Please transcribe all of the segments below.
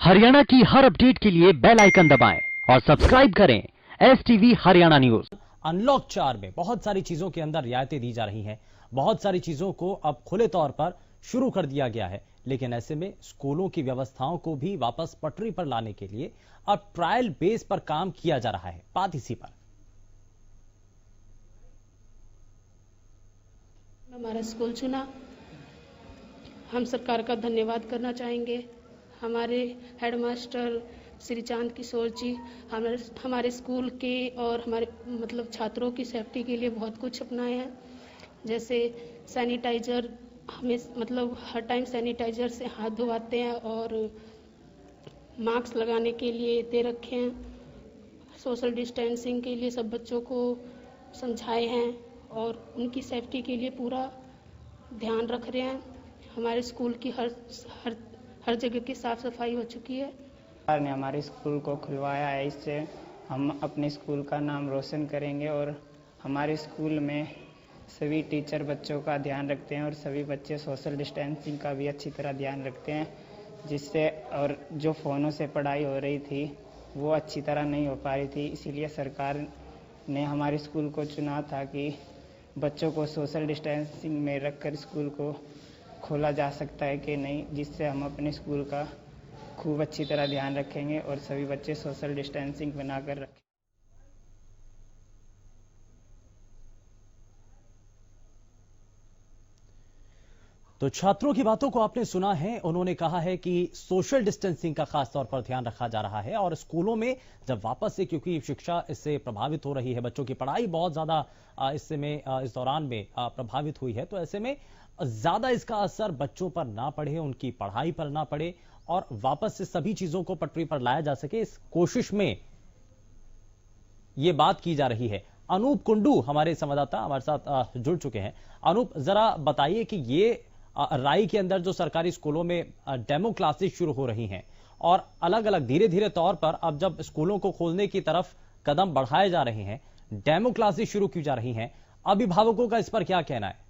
हरियाणा की हर अपडेट के लिए बेल आइकन दबाएं और सब्सक्राइब करें STV हरियाणा न्यूज। अनलॉक 4 में बहुत सारी चीजों के अंदर रियायतें दी जा रही हैं। बहुत सारी चीजों को अब खुले तौर पर शुरू कर दिया गया है, लेकिन ऐसे में स्कूलों की व्यवस्थाओं को भी वापस पटरी पर लाने के लिए अब ट्रायल बेस पर काम किया जा रहा है। बात इसी पर। हमारा स्कूल चुना, हम सरकार का धन्यवाद करना चाहेंगे। हमारे हेडमास्टर श्री चांद किशोर जी हमारे स्कूल के और हमारे छात्रों की सेफ्टी के लिए बहुत कुछ अपनाए हैं। जैसे सैनिटाइजर, हमें हर टाइम सैनिटाइजर से हाथ धुलवाते हैं और मास्क लगाने के लिए दे रखे हैं। सोशल डिस्टेंसिंग के लिए सब बच्चों को समझाए हैं और उनकी सेफ्टी के लिए पूरा ध्यान रख रहे हैं। हमारे स्कूल की हर जगह की साफ सफाई हो चुकी है। सरकार ने हमारे स्कूल को खुलवाया है, इससे हम अपने स्कूल का नाम रोशन करेंगे और हमारे स्कूल में सभी टीचर बच्चों का ध्यान रखते हैं और सभी बच्चे सोशल डिस्टेंसिंग का भी अच्छी तरह ध्यान रखते हैं, जिससे और जो फ़ोनों से पढ़ाई हो रही थी वो अच्छी तरह नहीं हो पा रही थी। इसीलिए सरकार ने हमारे स्कूल को चुना था कि बच्चों को सोशल डिस्टेंसिंग में रखकर स्कूल को खोला जा सकता है कि नहीं, जिससे हम अपने स्कूल का खूब अच्छी तरह ध्यान रखेंगे और सभी बच्चे सोशल डिस्टेंसिंग बनाकर रखें। तो छात्रों की बातों को आपने सुना है। उन्होंने कहा है कि सोशल डिस्टेंसिंग का खास तौर पर ध्यान रखा जा रहा है और स्कूलों में जब वापस से, क्योंकि शिक्षा इससे प्रभावित हो रही है, बच्चों की पढ़ाई बहुत ज्यादा इस दौरान में प्रभावित हुई है, तो ऐसे में ज्यादा इसका असर बच्चों पर ना पड़े, उनकी पढ़ाई पर ना पड़े और वापस से सभी चीजों को पटरी पर लाया जा सके, इस कोशिश में यह बात की जा रही है। अनूप कुंडू हमारे संवाददाता हमारे साथ जुड़ चुके हैं। अनूप, जरा बताइए कि ये राई के अंदर जो सरकारी स्कूलों में डेमो क्लासेस शुरू हो रही हैं और अलग अलग धीरे धीरे तौर पर अब जब स्कूलों को खोलने की तरफ कदम बढ़ाए जा रहे हैं, डेमो क्लासेस शुरू की जा रही हैं, अभिभावकों का इस पर क्या कहना है?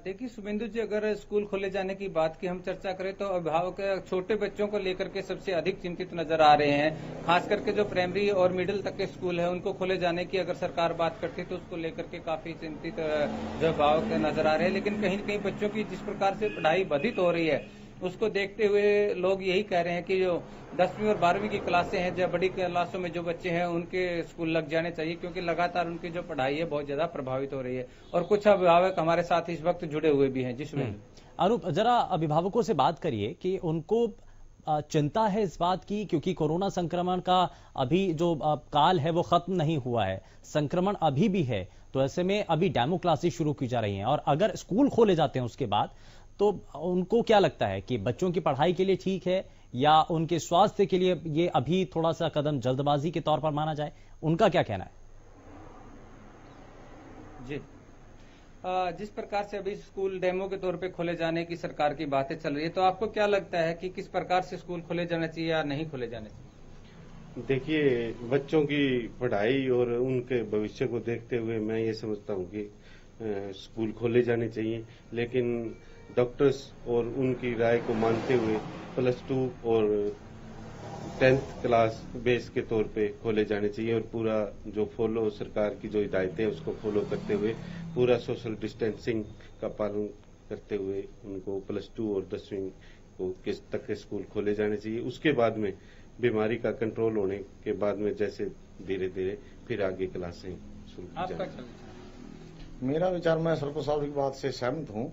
देखिए शुभेंदु जी, अगर स्कूल खोले जाने की बात की हम चर्चा करें तो अभिभावक छोटे बच्चों को लेकर के सबसे अधिक चिंतित नजर आ रहे हैं। खास करके जो प्राइमरी और मिडिल तक के स्कूल है उनको खोले जाने की अगर सरकार बात करती है तो उसको लेकर के काफी चिंतित जो अभिभावक नजर आ रहे हैं। लेकिन कहीं न कहीं बच्चों की जिस प्रकार से पढ़ाई बाधित हो रही है उसको देखते हुए लोग यही कह रहे हैं कि जो 10वीं और 12वीं की क्लासें हैं, जब बड़ी क्लासों में जो बच्चे हैं उनके स्कूल लग जाने चाहिए, क्योंकि लगातार उनकी जो पढ़ाई है बहुत ज्यादा प्रभावित हो रही है। और कुछ अभिभावक हमारे साथ इस वक्त जुड़े हुए भी हैं। जिसमें अनूप, जरा अभिभावकों से बात करिए कि उनको चिंता है इस बात की, क्योंकि कोरोना संक्रमण का अभी जो काल है वो खत्म नहीं हुआ है, संक्रमण अभी भी है, तो ऐसे में अभी डेमो क्लासेस शुरू की जा रही हैं और अगर स्कूल खोले जाते हैं उसके बाद, तो उनको क्या लगता है कि बच्चों की पढ़ाई के लिए ठीक है या उनके स्वास्थ्य के लिए ये अभी थोड़ा सा कदम जल्दबाजी के तौर पर माना जाए? उनका क्या कहना है? जी, जिस प्रकार से अभी स्कूल डेमो के तौर पे खोले जाने की सरकार की बातें चल रही है, तो आपको क्या लगता है कि किस प्रकार से स्कूल खोले जाना चाहिए या नहीं खोले जाने चाहिए? देखिए, बच्चों की पढ़ाई और उनके भविष्य को देखते हुए मैं ये समझता हूँ कि स्कूल खोले जाने चाहिए, लेकिन डॉक्टर्स और उनकी राय को मानते हुए +2 और 10th क्लास बेस के तौर पे खोले जाने चाहिए और पूरा जो फॉलो सरकार की जो हिदायतें हैं उसको फॉलो करते हुए पूरा सोशल डिस्टेंसिंग का पालन करते हुए उनको +2 और 10वीं को किस तक के स्कूल खोले जाने चाहिए। उसके बाद में बीमारी का कंट्रोल होने के बाद में जैसे धीरे धीरे फिर आगे क्लासें शुरू की जाए। मेरा विचार, मैं सरपंच साहब की बात से सहमत हूं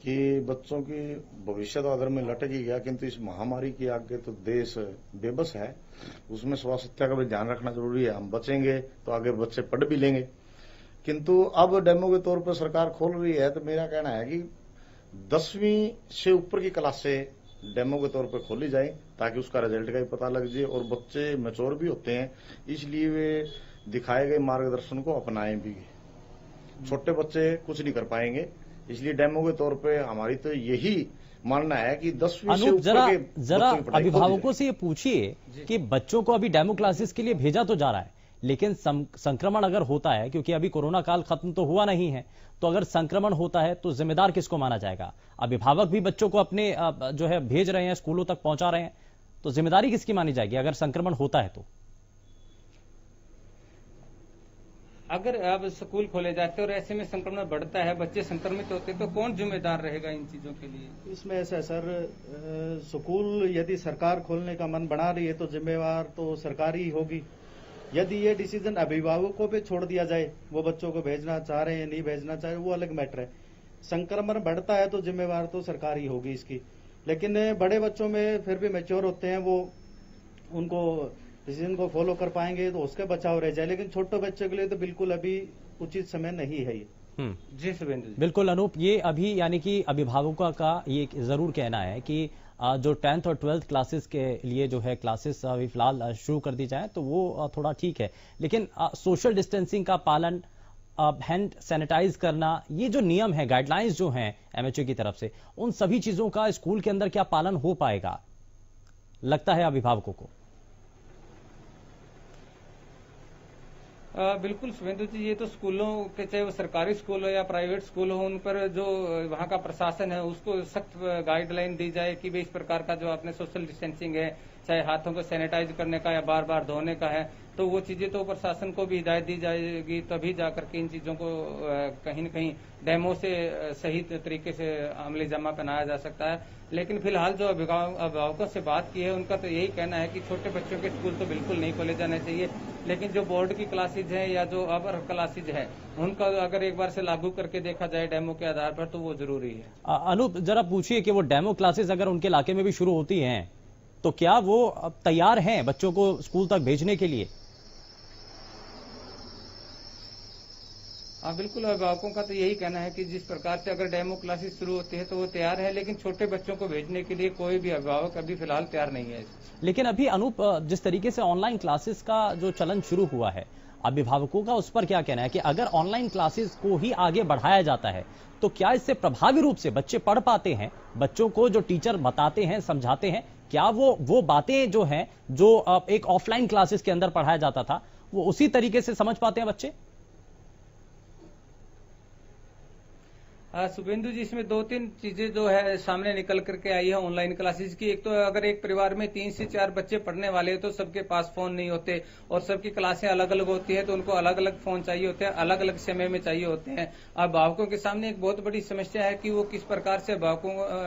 कि बच्चों की भविष्य तो अगर में लटक ही गया, किंतु इस महामारी के आगे तो देश बेबस है, उसमें स्वास्थ्य का भी ध्यान रखना जरूरी है। हम बचेंगे तो आगे बच्चे पढ़ भी लेंगे, किंतु अब डेमो के तौर पर सरकार खोल रही है, तो मेरा कहना है कि 10वीं से ऊपर की क्लास से डेमो के तौर पर खोली जाए ताकि उसका रिजल्ट का भी पता लग जाए और बच्चे मैच्योर भी होते हैं, इसलिए वे दिखाए गए मार्गदर्शन को अपनाएं भी। छोटे बच्चे कुछ नहीं कर पाएंगे, इसलिए डेमो के तौर पे हमारी तो यही मानना है कि 10वीं से ऊपर के जरा अभिभावकों से ये पूछिए कि बच्चों को अभी डेमो क्लासेस के लिए भेजा तो जा रहा है, लेकिन संक्रमण अगर होता है, क्योंकि अभी कोरोना काल खत्म तो हुआ नहीं है, तो अगर संक्रमण होता है तो जिम्मेदार किसको माना जाएगा? अभिभावक भी बच्चों को अपने जो है भेज रहे हैं, स्कूलों तक पहुंचा रहे हैं, तो जिम्मेदारी किसकी मानी जाएगी अगर संक्रमण होता है तो? अगर अब स्कूल खोले जाते और ऐसे में संक्रमण बढ़ता है, बच्चे संक्रमित होते, तो कौन जिम्मेदार रहेगा इन चीजों के लिए? इसमें ऐसा है सर, स्कूल यदि सरकार खोलने का मन बना रही है तो जिम्मेवार तो सरकार ही होगी। यदि ये डिसीजन अभिभावकों पे छोड़ दिया जाए, वो बच्चों को भेजना चाह रहे हैं नहीं भेजना चाह रहे, वो अलग मैटर है। संक्रमण बढ़ता है तो जिम्मेवार तो सरकार ही होगी इसकी। लेकिन बड़े बच्चों में फिर भी मैच्योर होते हैं, वो उनको डिसीजन को फॉलो कर पाएंगे तो उसके बचाव रह जाए। लेकिन छोटे बच्चों के लिए तो बिल्कुल अभी उचित समय नहीं है ये। जी शुभेंदु, बिल्कुल अनूप, ये अभी यानी कि अभिभावकों का ये जरूर कहना है कि जो 10th और 12th क्लासेस के लिए जो है क्लासेस अभी फिलहाल शुरू कर दी जाए तो वो थोड़ा ठीक है, लेकिन सोशल डिस्टेंसिंग का पालन, हैंड सैनिटाइज करना, ये जो नियम है, गाइडलाइंस जो हैं एमएचए की तरफ से, उन सभी चीजों का स्कूल के अंदर क्या पालन हो पाएगा लगता है अभिभावकों को? बिल्कुल शुभेंदु जी, ये तो स्कूलों के, चाहे वो सरकारी स्कूल हो या प्राइवेट स्कूल हो, उन पर जो वहाँ का प्रशासन है उसको सख्त गाइडलाइन दी जाए कि भाई इस प्रकार का जो आपने सोशल डिस्टेंसिंग है, चाहे हाथों को सैनिटाइज करने का या बार बार धोने का है, तो वो चीजें तो प्रशासन को भी हिदायत दी जाएगी, तभी जाकर के इन चीजों को कहीं न कहीं डेमो से सही तरीके से अमली जामा पहनाया जा सकता है। लेकिन फिलहाल जो अभिभावकों से बात की है, उनका तो यही कहना है कि छोटे बच्चों के स्कूल तो बिल्कुल नहीं खोले जाने चाहिए, लेकिन जो बोर्ड की क्लासेज है या जो अपर क्लासेज है, उनका अगर एक बार से लागू करके देखा जाए डेमो के आधार पर, तो वो जरूरी है। अनूप, जरा पूछिए कि वो डेमो क्लासेस अगर उनके इलाके में भी शुरू होती हैं तो क्या वो तैयार हैं बच्चों को स्कूल तक भेजने के लिए? हाँ बिल्कुल, अभिभावकों का तो यही कहना है कि जिस प्रकार से अगर डेमो क्लासेस शुरू होती है तो वो तैयार है, लेकिन छोटे बच्चों को भेजने के लिए कोई भी अभिभावक अभी फिलहाल तैयार नहीं है। लेकिन अभी अनूप, जिस तरीके से ऑनलाइन क्लासेस का जो चलन शुरू हुआ है, अभिभावकों का उस पर क्या कहना है कि अगर ऑनलाइन क्लासेस को ही आगे बढ़ाया जाता है तो क्या इससे प्रभावी रूप से बच्चे पढ़ पाते हैं? बच्चों को जो टीचर बताते हैं, समझाते हैं, क्या वो बातें जो हैं, जो एक ऑफलाइन क्लासेस के अंदर पढ़ाया जाता था, वो उसी तरीके से समझ पाते हैं बच्चे? शुभेंदु जी, इसमें 2-3 चीजें जो है सामने निकल करके आई है ऑनलाइन क्लासेस की। एक तो अगर एक परिवार में 3 से 4 बच्चे पढ़ने वाले हैं तो सबके पास फोन नहीं होते और सबकी क्लासें अलग अलग होती है, तो उनको अलग अलग फोन चाहिए होते हैं, अलग अलग समय में चाहिए होते हैं। अभिभावकों के सामने एक बहुत बड़ी समस्या है कि वो किस प्रकार से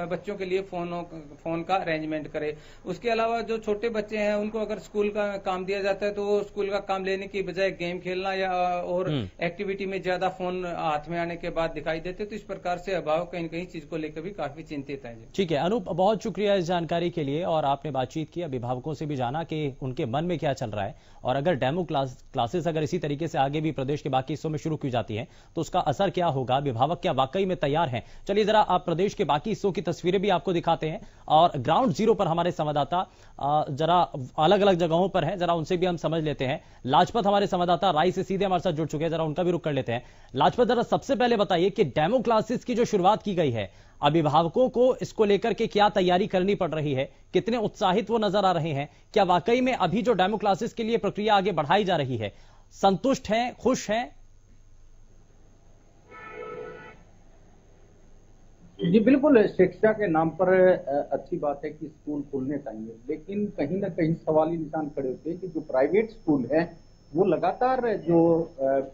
बच्चों के लिए फोन का अरेंजमेंट करे। उसके अलावा जो छोटे बच्चे हैं उनको अगर स्कूल का काम दिया जाता है तो वो स्कूल का काम लेने की बजाय गेम खेलना या और एक्टिविटी में ज्यादा फोन हाथ में आने के बाद दिखाई देते, तो इस प्रकार से अभिभावक कहीं कहीं चीज को लेकर भी काफी चिंतित है। ठीक है अनूप, बहुत शुक्रिया इस जानकारी के लिए, और आपने बातचीत की, अभिभावकों से भी जाना कि उनके मन में क्या चल रहा है, और अगर डेमो क्लासेस अगर इसी तरीके से आगे भी प्रदेश के बाकी हिस्सों में शुरू की जाती हैं तो उसका असर क्या होगा, अभिभावक क्या वाकई में तैयार हैं? चलिए जरा आप प्रदेश के बाकी हिस्सों की तस्वीरें भी आपको दिखाते हैं, और ग्राउंड जीरो पर हमारे संवाददाता जरा अलग अलग जगहों पर है, जरा उनसे भी हम समझ लेते हैं। लाजपत हमारे संवाददाता राय से सीधे हमारे साथ जुड़ चुके हैं, जरा उनका भी रुख कर लेते हैं। लाजपत, जरा सबसे पहले बताइए कि डेमो क्लासेस की जो शुरुआत की गई है, अभिभावकों को इसको लेकर के क्या तैयारी करनी पड़ रही है, कितने उत्साहित वो नजर आ रहे हैं? क्या वाकई में अभी जो डेमो क्लासेस के लिए प्रक्रिया आगे बढ़ाई जा रही है, संतुष्ट हैं, खुश हैं? जी बिल्कुल, शिक्षा के नाम पर अच्छी बात है कि स्कूल खुलने चाहिए, लेकिन कहीं ना कहीं सवाली निशान खड़े होते हैं कि जो प्राइवेट स्कूल है वो लगातार जो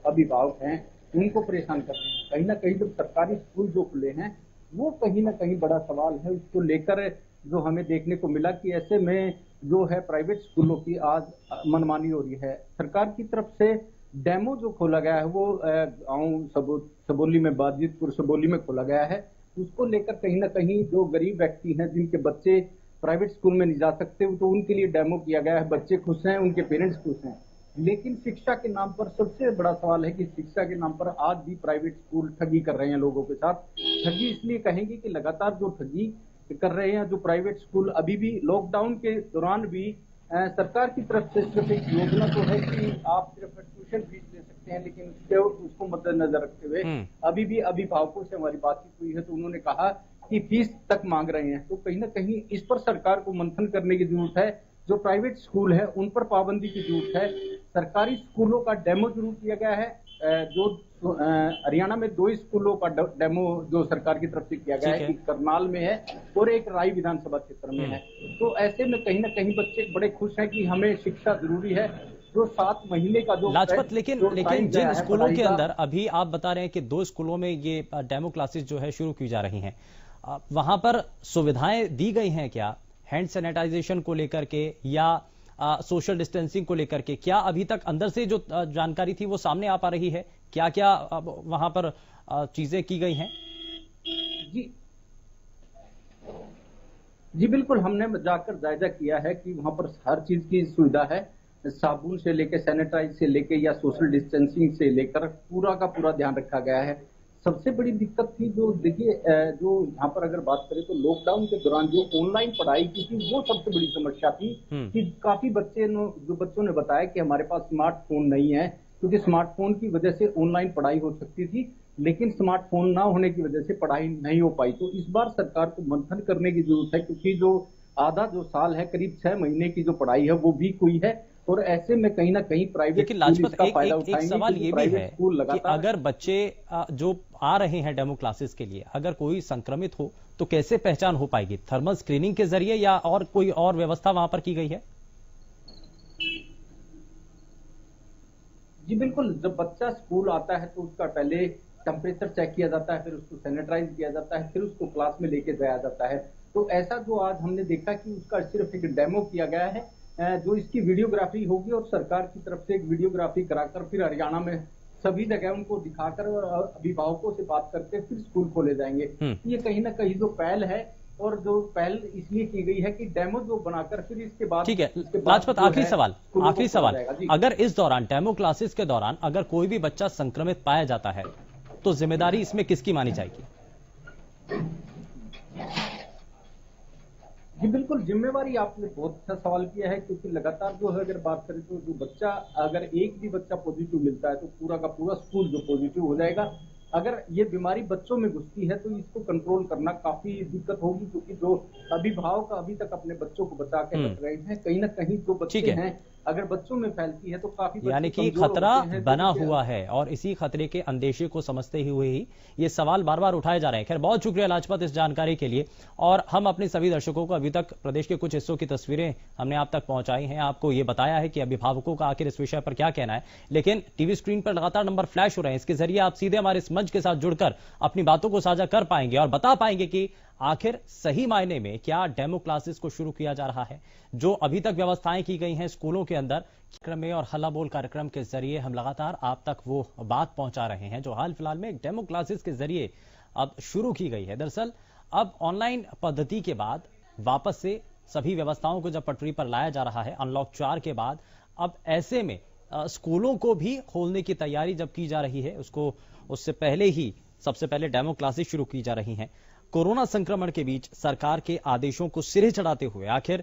अभिभावक हैं उनको परेशान कर रहे हैं। कहीं ना कहीं जो सरकारी स्कूल जो खुले हैं वो कहीं ना कहीं बड़ा सवाल है, उसको लेकर जो हमें देखने को मिला कि ऐसे में जो है प्राइवेट स्कूलों की आज मनमानी हो रही है। सरकार की तरफ से डेमो जो खोला गया है वो गाँव सबोली में, बाजितपुर सबोली में खोला गया है, उसको लेकर कहीं ना कहीं जो गरीब व्यक्ति हैं जिनके बच्चे प्राइवेट स्कूल में नहीं जा सकते तो उनके लिए डेमो किया गया है। बच्चे खुश हैं, उनके पेरेंट्स खुश हैं, लेकिन शिक्षा के नाम पर सबसे बड़ा सवाल है कि शिक्षा के नाम पर आज भी प्राइवेट स्कूल ठगी कर रहे हैं लोगों के साथ। ठगी इसलिए कहेंगे कि लगातार जो ठगी कर रहे हैं जो प्राइवेट स्कूल, अभी भी लॉकडाउन के दौरान भी सरकार की तरफ से सिर्फ एक योजना तो है कि आप सिर्फ ट्यूशन फीस ले सकते हैं, लेकिन उसको मद्देनजर रखते हुए अभी भी अभिभावकों से हमारी बातचीत हुई है तो उन्होंने कहा कि फीस तक मांग रहे हैं। तो कहीं ना कहीं इस पर सरकार को मंथन करने की जरूरत है। जो प्राइवेट स्कूल है उन पर पाबंदी की जरूरत है। सरकारी स्कूलों का डेमो जरूर किया गया है। जो हरियाणा में 2 स्कूलों का डेमो जो सरकार की तरफ से किया गया है, एक करनाल में है और एक राई विधानसभा क्षेत्र में है। तो ऐसे में कहीं ना कहीं बच्चे बड़े खुश हैं कि हमें शिक्षा जरूरी है। जो 7 महीने का जो लाजपत, लेकिन जिन स्कूलों के अंदर अभी आप बता रहे हैं कि 2 स्कूलों में ये डेमो क्लासेस जो है शुरू की जा रही हैं, वहां पर सुविधाएं दी गई हैं क्या, हैंड सैनिटाइजेशन को लेकर के या सोशल डिस्टेंसिंग को लेकर के? क्या अभी तक अंदर से जो जानकारी थी वो सामने आ पा रही है? क्या क्या वहां पर चीजें की गई हैं? जी बिल्कुल, हमने जाकर जायजा किया है कि वहां पर हर चीज की सुविधा है। साबुन से लेकर सैनिटाइज से लेकर या सोशल डिस्टेंसिंग से लेकर पूरा का पूरा ध्यान रखा गया है। सबसे बड़ी दिक्कत थी जो देखिए, जो यहाँ पर अगर बात करें तो लॉकडाउन के दौरान जो ऑनलाइन पढ़ाई की थी वो सबसे बड़ी समस्या थी कि काफी बच्चों ने बताया कि हमारे पास स्मार्टफोन नहीं है, क्योंकि स्मार्टफोन की वजह से ऑनलाइन पढ़ाई हो सकती थी, लेकिन स्मार्टफोन ना होने की वजह से पढ़ाई नहीं हो पाई। तो इस बार सरकार को मंथन करने की जरूरत है, क्योंकि जो आधा जो साल है, करीब 6 महीने की जो पढ़ाई है वो वीक हुई है और ऐसे में कहीं ना कहीं प्राइवेट लाजपत एक सवाल ये भी है कि अगर बच्चे जो आ रहे हैं डेमो क्लासेस के लिए, अगर कोई संक्रमित हो तो कैसे पहचान हो पाएगी? थर्मल स्क्रीनिंग के जरिए या और कोई और व्यवस्था वहां पर की गई है? जी बिल्कुल, जब बच्चा स्कूल आता है तो उसका पहले टेम्परेचर चेक किया जाता है, फिर उसको सैनिटाइज किया जाता है, फिर उसको क्लास में लेके जाया जाता है। तो ऐसा जो आज हमने देखा कि उसका सिर्फ एक डेमो किया गया है, जो इसकी वीडियोग्राफी होगी और सरकार की तरफ से एक वीडियोग्राफी कराकर फिर हरियाणा में सभी जगह उनको दिखाकर और अभिभावकों से बात करके फिर स्कूल खोले जाएंगे। ये कहीं ना कहीं जो पहल है और जो पहल इसलिए की गई है कि डेमो जो बनाकर फिर इसके बाद। ठीक है लाजपत, आखिरी सवाल, अगर इस दौरान डेमो क्लासेस के दौरान अगर कोई भी बच्चा संक्रमित पाया जाता है तो जिम्मेदारी इसमें किसकी मानी जाएगी? जी बिल्कुल, जिम्मेवारी आपने बहुत अच्छा सवाल किया है, क्योंकि लगातार जो है अगर बात करें तो जो बच्चा, अगर एक भी बच्चा पॉजिटिव मिलता है तो पूरा का पूरा स्कूल जो पॉजिटिव हो जाएगा। अगर ये बीमारी बच्चों में घुसती है तो इसको कंट्रोल करना काफी दिक्कत होगी, क्योंकि जो अभिभावक अभी तक अपने बच्चों को बचा के रख रहे हैं, कहीं ना कहीं जो बच्चे हैं अगर बच्चों में फैलती है तो काफी, यानी कि खतरा बना हुआ है और इसी खतरे के अंदेशे को समझते हुए ही ये सवाल बार बार उठाए जा रहे हैं। खैर, बहुत शुक्रिया लाजपत इस जानकारी के लिए, और हम अपने सभी दर्शकों को अभी तक प्रदेश के कुछ हिस्सों की तस्वीरें हमने आप तक पहुंचाई हैं, आपको ये बताया है कि अभिभावकों का आखिर इस विषय पर क्या कहना है। लेकिन टीवी स्क्रीन पर लगातार नंबर फ्लैश हो रहे हैं, इसके जरिए आप सीधे हमारे इस मंच के साथ जुड़कर अपनी बातों को साझा कर पाएंगे और बता पाएंगे कि आखिर सही मायने में क्या डेमो क्लासेस को शुरू किया जा रहा है। जो अभी तक व्यवस्थाएं की गई हैं स्कूलों के अंदर, कार्यक्रम में और हल्ला बोल कार्यक्रम के जरिए हम लगातार आप तक वो बात पहुंचा रहे हैं जो हाल फिलहाल में डेमो क्लासेस के जरिए अब शुरू की गई है। दरअसल अब ऑनलाइन पद्धति के बाद वापस से सभी व्यवस्थाओं को जब पटरी पर लाया जा रहा है अनलॉक 4 के बाद, अब ऐसे में स्कूलों को भी खोलने की तैयारी जब की जा रही है, उससे पहले ही सबसे पहले डेमो क्लासेस शुरू की जा रही हैं। कोरोना संक्रमण के बीच सरकार के आदेशों को सिरे चढ़ाते हुए आखिर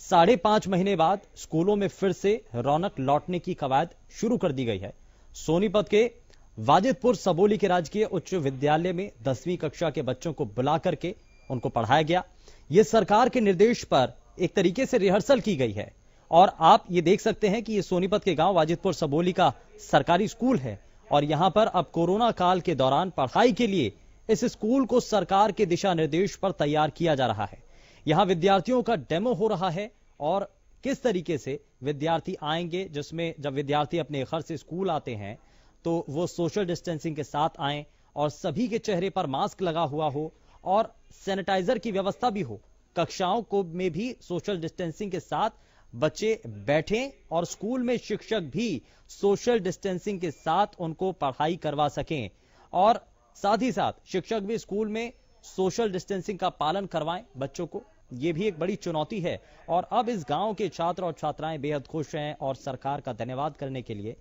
5.5 महीने बाद स्कूलों में फिर से रौनक लौटने की कवायद शुरू कर दी गई है। सोनीपत के वाजिदपुर सबोली के राजकीय उच्च विद्यालय में 10वीं कक्षा के बच्चों को बुला करके उनको पढ़ाया गया। ये सरकार के निर्देश पर एक तरीके से रिहर्सल की गई है और आप ये देख सकते हैं कि ये सोनीपत के गांव वाजिदपुर सबोली का सरकारी स्कूल है और यहां पर अब कोरोना काल के दौरान पढ़ाई के लिए इस स्कूल को सरकार के दिशा निर्देश पर तैयार किया जा रहा है। यहां विद्यार्थियों का डेमो हो रहा है और किस तरीके से विद्यार्थी आएंगे, जिसमें जब विद्यार्थी अपने घर से स्कूल आते हैं तो वो सोशल डिस्टेंसिंग के साथ आएं और सभी के चेहरे पर मास्क लगा हुआ हो और सैनिटाइजर की व्यवस्था भी हो। कक्षाओं को में भी सोशल डिस्टेंसिंग के साथ बच्चे बैठें और स्कूल में शिक्षक भी सोशल डिस्टेंसिंग के साथ उनको पढ़ाई करवा सकें और साथ ही साथ शिक्षक भी स्कूल में सोशल डिस्टेंसिंग का पालन करवाएं बच्चों को। यह भी एक बड़ी चुनौती है और अब इस गांव के छात्र और छात्राएं बेहद खुश हैं और सरकार का धन्यवाद करने के लिए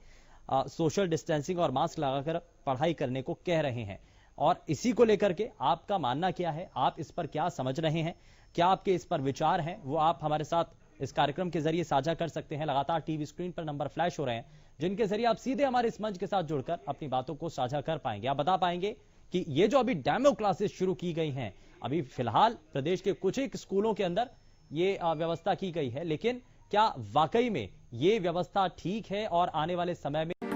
सोशल डिस्टेंसिंग और मास्क लगाकर पढ़ाई करने को कह रहे हैं। और इसी को लेकर के आपका मानना क्या है, आप इस पर क्या समझ रहे हैं, क्या आपके इस पर विचार हैं, वो आप हमारे साथ इस कार्यक्रम के जरिए साझा कर सकते हैं। लगातार टीवी स्क्रीन पर नंबर फ्लैश हो रहे हैं जिनके जरिए आप सीधे हमारे इस मंच के साथ जुड़कर अपनी बातों को साझा कर पाएंगे। आप बता पाएंगे कि ये जो अभी डेमो क्लासेस शुरू की गई हैं, अभी फिलहाल प्रदेश के कुछ एक स्कूलों के अंदर ये व्यवस्था की गई है, लेकिन क्या वाकई में ये व्यवस्था ठीक है और आने वाले समय में